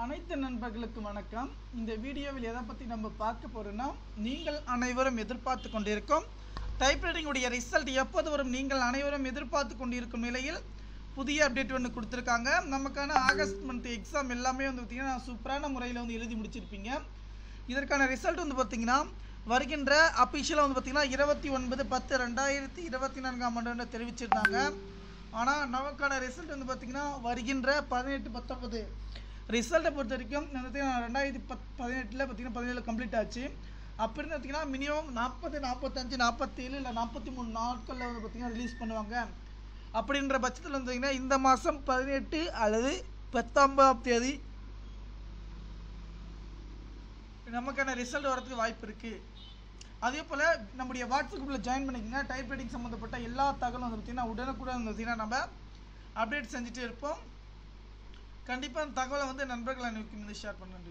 அனைத்து நண்பர்களுக்கும் வணக்கம். இந்த வீடியோவில் எதை பற்றி நம்ம பார்க்க போகிறோன்னா, நீங்கள் அனைவரும் எதிர்பார்த்து கொண்டிருக்கும் டைப்ரைட்டிங் உடைய ரிசல்ட் எப்போது வரும், நீங்கள் அனைவரும் எதிர்பார்த்து கொண்டிருக்கும் நிலையில் புதிய அப்டேட் ஒன்று கொடுத்துருக்காங்க. நமக்கான ஆகஸ்ட் மந்த் எக்ஸாம் எல்லாமே வந்து பார்த்திங்கன்னா சூப்பரான முறையில் வந்து எழுதி முடிச்சிருப்பீங்க. இதற்கான ரிசல்ட் வந்து பார்த்திங்கன்னா வருகின்ற அஃபிஷியலாக வந்து பார்த்திங்கன்னா 29/10/2024 தெரிவிச்சிருந்தாங்க. ஆனால் நமக்கான ரிசல்ட் வந்து பார்த்திங்கன்னா வருகின்ற 18/19 ரிசல்ட்டை பொறுத்த வரைக்கும் 2018 பார்த்திங்கன்னா 17 கம்ப்ளீட் ஆச்சு. அப்போ இருந்து பார்த்திங்கன்னா மினிமம் 40, 45, 47 இல்லை 43 நாட்களில் வந்து பார்த்திங்கன்னா ரிலீஸ் பண்ணுவாங்க. அப்படின்ற பட்சத்தில் வந்து பார்த்திங்கன்னா இந்த மாதம் 18 அல்லது 19ஆம் தேதி நமக்கான ரிசல்ட் வரதுக்கு வாய்ப்பு இருக்குது. அதே போல் நம்முடைய வாட்ஸ்அப் குரூப்பில் ஜாயின் பண்ணிக்கோங்க. டைப்ரைட்டிங் சம்மந்தப்பட்ட எல்லா தகவலும் வந்து பார்த்திங்கன்னா உடனுக்குடன் வந்து பார்த்திங்கன்னா நம்ம அப்டேட் செஞ்சுட்டே இருப்போம். கண்டிப்பாக அந்த தகவலை வந்து நண்பர்கள் அனைவருக்கும் ஷேர் பண்ணுங்க.